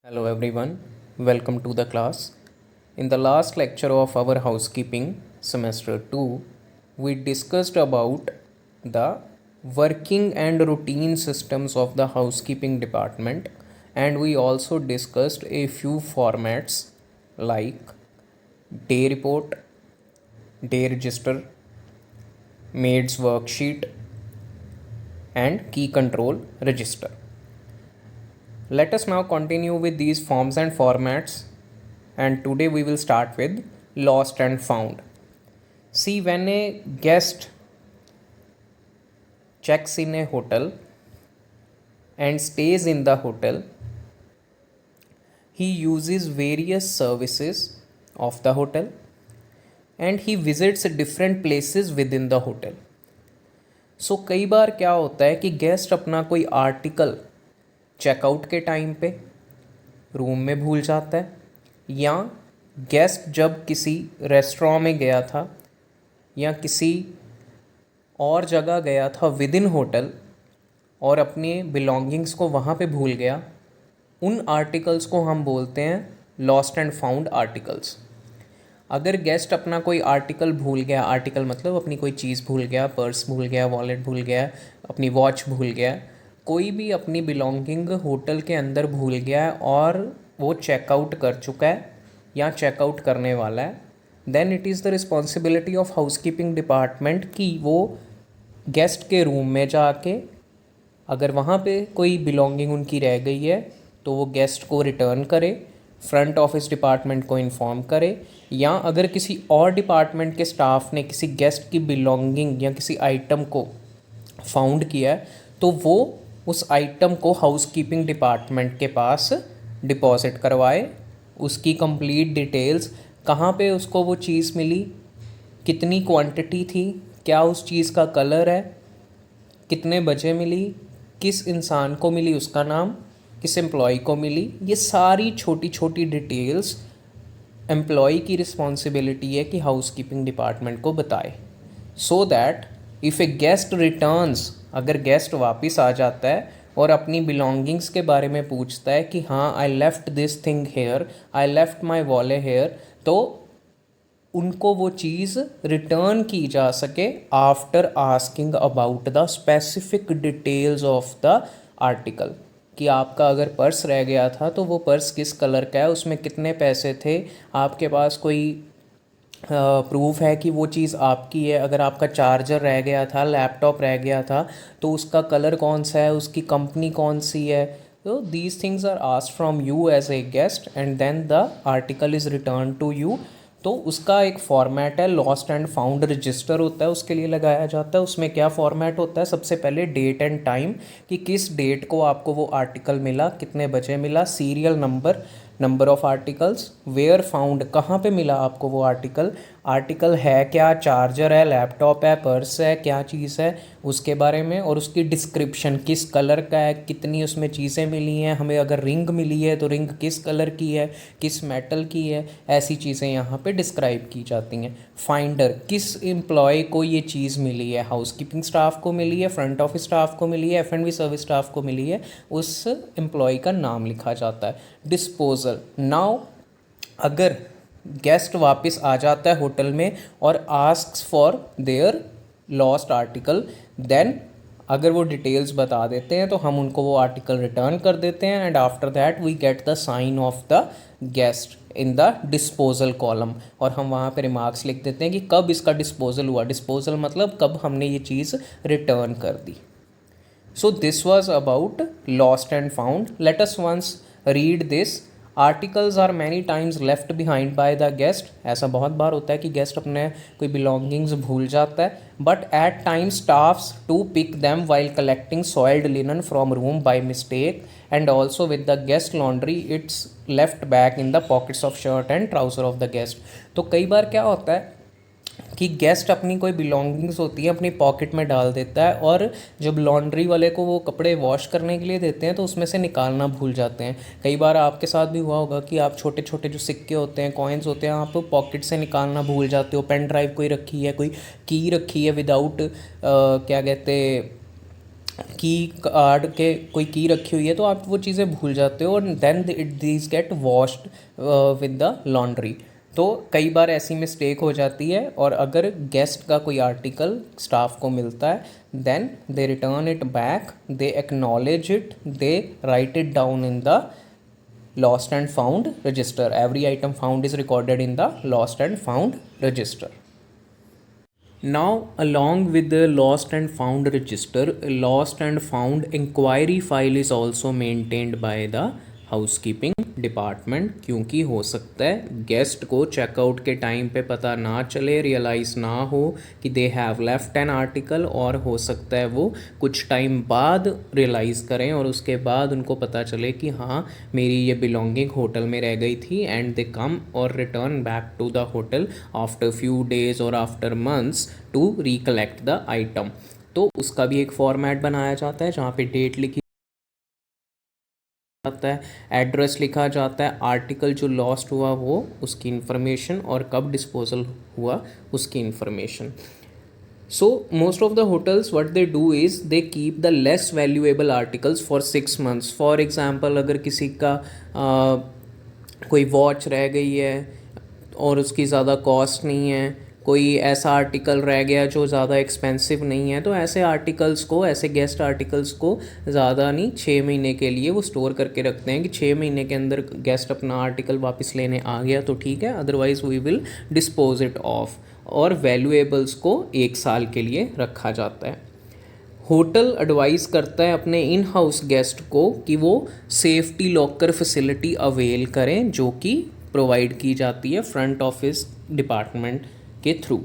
Hello everyone, welcome to the class. In the last lecture of our housekeeping semester 2, we discussed about the working and routine systems of the housekeeping department, and we also discussed a few formats like day report, day register, maid's worksheet, and key control register. Let us now continue with these forms and formats, and today we will start with lost and found. See, when a guest checks in a hotel and stays in the hotel, he uses various services of the hotel and he visits different places within the hotel. सो कई बार क्या होता है कि guest अपना कोई article checkout के time पे room में भूल जाता है, या गेस्ट जब किसी रेस्टोरेंट में गया था या किसी और जगह गया था विद इन होटल और अपने बिलोंगिंग्स को वहाँ पे भूल गया, उन आर्टिकल्स को हम बोलते हैं लॉस्ट एंड फाउंड आर्टिकल्स. अगर गेस्ट अपना कोई आर्टिकल भूल गया, आर्टिकल मतलब अपनी कोई चीज़ भूल गया, पर्स भूल गया, वॉलेट भूल गया, अपनी वॉच भूल गया, कोई भी अपनी बिलोंगिंग होटल के अंदर भूल गया है और वो चेकआउट कर चुका है या चेकआउट करने वाला है, then it is the responsibility of housekeeping department कि वो गेस्ट के रूम में जाके अगर वहाँ पे कोई बिलोंगिंग उनकी रह गई है तो वो गेस्ट को रिटर्न करे, फ्रंट ऑफिस डिपार्टमेंट को इन्फॉर्म करे, या अगर किसी और डिपार्टमेंट के स्टाफ ने किसी गेस्ट की बिलोंगिंग या किसी आइटम को फाउंड किया है तो वो उस आइटम को हाउसकीपिंग डिपार्टमेंट के पास डिपॉजिट करवाए, उसकी कंप्लीट डिटेल्स, कहाँ पे उसको वो चीज़ मिली, कितनी क्वांटिटी थी, क्या उस चीज़ का कलर है, कितने बजे मिली, किस इंसान को मिली, उसका नाम, किस एम्प्लॉय को मिली, ये सारी छोटी छोटी डिटेल्स एम्प्लॉय की रिस्पॉन्सिबिलिटी है कि हाउसकीपिंग डिपार्टमेंट को बताए, so that if A guest returns, अगर गेस्ट वापस आ जाता है और अपनी बिलोंगिंग्स के बारे में पूछता है कि हाँ I left this thing here, I left my wallet here, तो उनको वो चीज़ रिटर्न की जा सके after asking about the specific details of the article. कि आपका अगर पर्स रह गया था तो वो पर्स किस कलर का है, उसमें कितने पैसे थे, आपके पास कोई प्रूफ है कि वो चीज़ आपकी है, अगर आपका चार्जर रह गया था, लैपटॉप रह गया था तो उसका कलर कौन सा है, उसकी कंपनी कौन सी है. तो these things are asked from you as a guest and then the article is return to you. तो उसका एक फॉर्मेट है, लॉस्ट एंड फाउंड रजिस्टर होता है, उसके लिए लगाया जाता है. उसमें क्या फॉर्मेट होता है, सबसे पहले डेट एंड टाइम कि किस डेट को आपको वो आर्टिकल मिला, कितने बजे मिला, serial number, number of articles, where found, कहाँ पे मिला आपको वो आर्टिकल, आर्टिकल है क्या, चार्जर है, लैपटॉप है, पर्स है, क्या चीज़ है उसके बारे में, और उसकी डिस्क्रिप्शन किस कलर का है, कितनी उसमें चीज़ें मिली हैं, हमें अगर रिंग मिली है तो रिंग किस कलर की है, किस मेटल की है, ऐसी चीज़ें यहाँ पे डिस्क्राइब की जाती हैं. फाइंडर, किस एम्प्लॉय को ये चीज़ मिली है, हाउसकीपिंग स्टाफ को मिली है, फ्रंट ऑफिस स्टाफ को मिली है, F&B सर्विस स्टाफ को मिली है, उस एम्प्लॉय का नाम लिखा जाता है. डिस्पोजल, नाउ अगर गेस्ट वापस आ जाता है होटल में और asks for their lost article, then अगर वो डिटेल्स बता देते हैं तो हम उनको वो आर्टिकल रिटर्न कर देते हैं and after that we get the sign of the guest in the disposal column, और हम वहाँ पे रिमार्क्स लिख देते हैं कि कब इसका डिस्पोजल हुआ. डिस्पोजल मतलब कब हमने ये चीज़ रिटर्न कर दी. So this was about lost and found. Let us once read this. Articles are many times left behind by the guest. ऐसा बहुत बार होता है कि गेस्ट अपने कोई बिलोंगिंग्स भूल जाता है, but at time staffs to pick them while collecting soiled linen from room by mistake and also with the guest laundry it's left back in the pockets of shirt and trouser of the guest. तो कई बार क्या होता है कि guest अपनी कोई belongings होती है अपनी पॉकेट में डाल देता है, और जब लॉन्ड्री वाले को वो कपड़े वॉश करने के लिए देते हैं तो उसमें से निकालना भूल जाते हैं. कई बार आपके साथ भी हुआ होगा कि आप छोटे छोटे जो सिक्के होते हैं, कॉइन्स होते हैं, आप पॉकेट से निकालना भूल जाते हो. पेन ड्राइव कोई रखी है, कोई की रखी है विदाउट क्या कहते की कार्ड के कोई की रखी हुई है तो आप वो चीज़ें भूल जाते हो, और then these get washed with the laundry. तो कई बार ऐसी मिस्टेक हो जाती है, और अगर गेस्ट का कोई आर्टिकल स्टाफ को मिलता है then they return it back, they acknowledge it, they write it down in the lost and found register. Every item found is recorded in the lost and found register. Now, along with the lost and found register, a lost and found inquiry file is also maintained by the housekeeping department, क्योंकि हो सकता है guest को checkout के time पे पता ना चले, रियलाइज़ ना हो कि they have left an article, और हो सकता है वो कुछ टाइम बाद रियलाइज़ करें और उसके बाद उनको पता चले कि हाँ मेरी ये बिलोंगिंग होटल में रह गई थी, एंड दे कम और return back to the hotel after few days और after months to recollect the item. तो उसका भी एक फॉर्मेट बनाया जाता है जहाँ पे डेट लिखी जाता है, एड्रेस लिखा जाता है, आर्टिकल जो लॉस्ट हुआ वो उसकी इन्फॉर्मेशन, और कब डिस्पोजल हुआ उसकी information. So most of the hotels what they do is they keep the less valuable articles for 6 months। For example अगर किसी का कोई वॉच रह गई है और उसकी ज़्यादा कॉस्ट नहीं है, कोई ऐसा आर्टिकल रह गया जो ज़्यादा एक्सपेंसिव नहीं है, तो ऐसे आर्टिकल्स को, ऐसे गेस्ट आर्टिकल्स को ज़्यादा नहीं 6 महीने के लिए वो स्टोर करके रखते हैं कि 6 महीने के अंदर गेस्ट अपना आर्टिकल वापस लेने आ गया तो ठीक है, otherwise we will dispose it off. और वैल्यूएबल्स को 1 साल के लिए रखा जाता है। होटल एडवाइस करता है अपने इन हाउस गेस्ट को कि वो सेफ्टी लॉकर फैसिलिटी अवेल करें, जो कि प्रोवाइड की जाती है फ्रंट ऑफिस डिपार्टमेंट के थ्रू।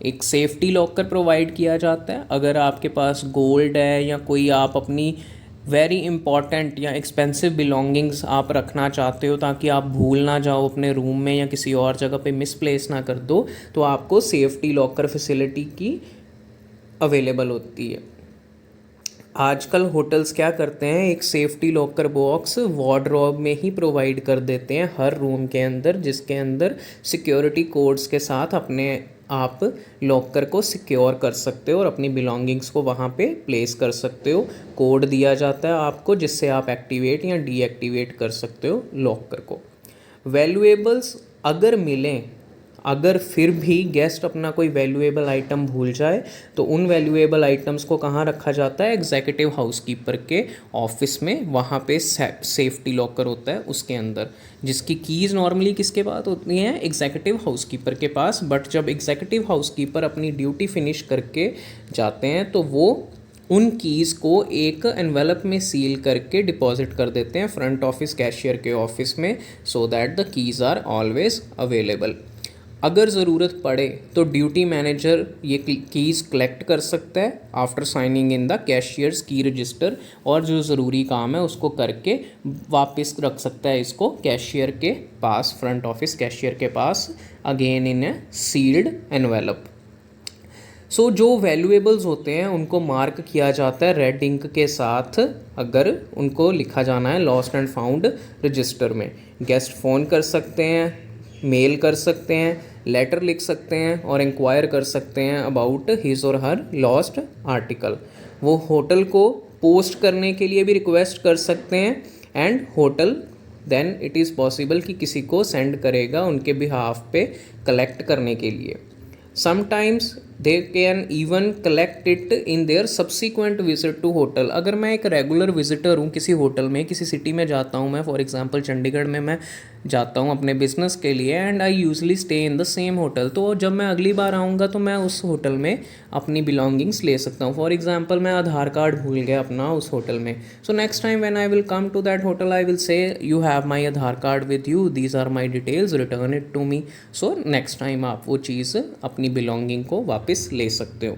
एक सेफ्टी लॉकर प्रोवाइड किया जाता है। अगर आपके पास गोल्ड है या कोई आप अपनी वेरी इंपॉर्टेंट या एक्सपेंसिव बिलोंगिंग्स आप रखना चाहते हो ताकि आप भूल ना जाओ अपने रूम में या किसी और जगह पे मिसप्लेस ना कर दो, तो आपको सेफ्टी लॉकर फैसिलिटी की अवेलेबल होती है। आजकल होटल्स क्या करते हैं, एक सेफ्टी लॉकर बॉक्स वार्डरोब में ही प्रोवाइड कर देते हैं हर रूम के अंदर, जिसके अंदर सिक्योरिटी कोड्स के साथ अपने आप लॉकर को सिक्योर कर सकते हो और अपनी बिलोंगिंग्स को वहाँ पे प्लेस कर सकते हो। कोड दिया जाता है आपको जिससे आप एक्टिवेट या डीएक्टिवेट कर सकते हो लॉकर को। वैल्यूएबल्स अगर मिलें, अगर फिर भी गेस्ट अपना कोई वैल्यूएबल आइटम भूल जाए तो उन वैल्यूएबल आइटम्स को कहाँ रखा जाता है, एग्जीक्यूटिव हाउसकीपर के ऑफिस में। वहाँ पे सेफ्टी लॉकर होता है उसके अंदर, जिसकी कीज़ नॉर्मली किसके पास होती हैं, एग्जीक्यूटिव हाउसकीपर के पास। बट जब एग्जीक्यूटिव हाउसकीपर अपनी ड्यूटी फिनिश करके जाते हैं तो वो उन कीज़ को एक एनवेलप में सील करके डिपॉजिट कर देते हैं फ्रंट ऑफिस कैशियर के ऑफिस में, so that the keys are always available. अगर ज़रूरत पड़े तो ड्यूटी मैनेजर ये कीज़ कलेक्ट कर सकता है after signing in the cashier's की रजिस्टर, और जो ज़रूरी काम है उसको करके वापस रख सकता है इसको कैशियर के पास, फ्रंट ऑफिस कैशियर के पास, again in a sealed envelope. So जो वैल्यूएबल्स होते हैं उनको मार्क किया जाता है रेड इंक के साथ, अगर उनको लिखा जाना है लॉस्ट एंड फाउंड रजिस्टर में। गेस्ट फ़ोन कर सकते हैं, मेल कर सकते हैं, लेटर लिख सकते हैं और इंक्वायर कर सकते हैं अबाउट हिज और हर लॉस्ट आर्टिकल। वो होटल को पोस्ट करने के लिए भी रिक्वेस्ट कर सकते हैं, and hotel then it is possible कि किसी को सेंड करेगा उनके बिहाफ पे कलेक्ट करने के लिए। Sometimes they can even collect it in their subsequent visit to hotel. अगर मैं एक रेगुलर विजिटर हूँ किसी होटल में, किसी सिटी में जाता हूँ मैं, फॉर एग्जांपल चंडीगढ़ में मैं जाता हूँ अपने बिजनेस के लिए, and I usually stay in the same hotel, तो जब मैं अगली बार आऊँगा तो मैं उस होटल में अपनी बिलोंगिंग्स ले सकता हूँ। फॉर एग्जांपल मैं आधार कार्ड भूल गया अपना उस होटल में, so next time when I will come to that hotel I will say you have my Aadhaar card with you, these are my details, return it to me. So next time आप वो चीज़ अपनी belonging को वापस ले सकते हो।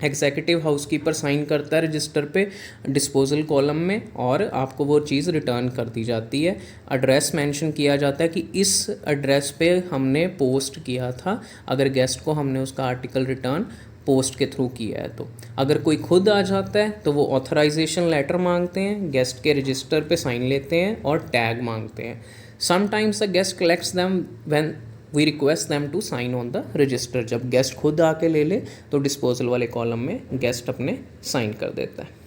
Executive housekeeper sign करता है रजिस्टर पे डिस्पोजल कॉलम में, और आपको वो चीज़ रिटर्न कर दी जाती है। एड्रेस मेंशन किया जाता है कि इस एड्रेस पे हमने पोस्ट किया था, अगर गेस्ट को हमने उसका आर्टिकल रिटर्न पोस्ट के थ्रू किया है तो। अगर कोई खुद आ जाता है तो वो ऑथराइजेशन लेटर मांगते हैं, गेस्ट के रजिस्टर पे साइन लेते हैं और टैग मांगते हैं। Sometimes the guest collects them when we request them to sign on the register. जब गेस्ट खुद आके ले ले तो डिस्पोजल वाले कॉलम में गेस्ट अपने साइन कर देता है.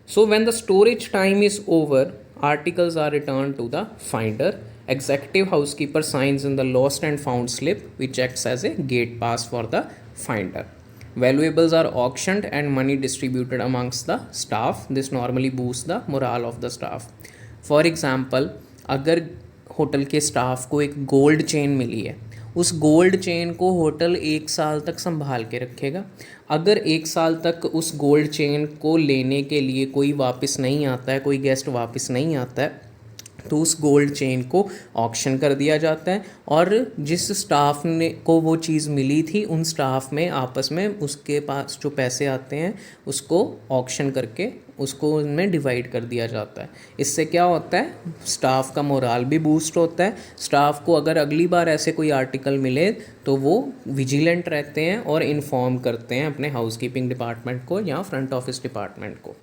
So when the storage time is over, articles are returned to the finder. Executive housekeeper signs in the lost and found slip, which acts as a gate pass for the finder. Valuables are auctioned and money distributed amongst the staff. This normally boosts the morale of the staff. For example, अगर hotel के staff को एक gold chain मिली है, उस gold chain को hotel 1 साल तक संभाल के रखेगा. अगर 1 साल तक उस गोल्ड चेन को लेने के लिए कोई वापस नहीं आता है, कोई गेस्ट वापस नहीं आता है, तो उस गोल्ड चेन को ऑक्शन कर दिया जाता है और जिस स्टाफ ने को वो चीज़ मिली थी उन स्टाफ में आपस में उसके पास जो पैसे आते हैं उसको ऑक्शन करके उसको उनमें डिवाइड कर दिया जाता है. इससे क्या होता है, स्टाफ का मोराल भी बूस्ट होता है. स्टाफ को अगर अगली बार ऐसे कोई आर्टिकल मिले तो वो विजिलेंट रहते हैं और इन्फॉर्म करते हैं अपने हाउसकीपिंग डिपार्टमेंट को या फ्रंट ऑफिस डिपार्टमेंट को.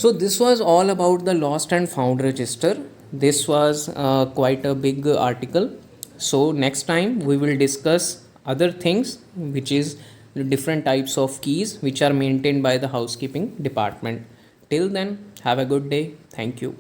So this was all about the lost and found register. This was quite a big article. So next time we will discuss other things, which is different types of keys which are maintained by the housekeeping department. Till then, have a good day. Thank you.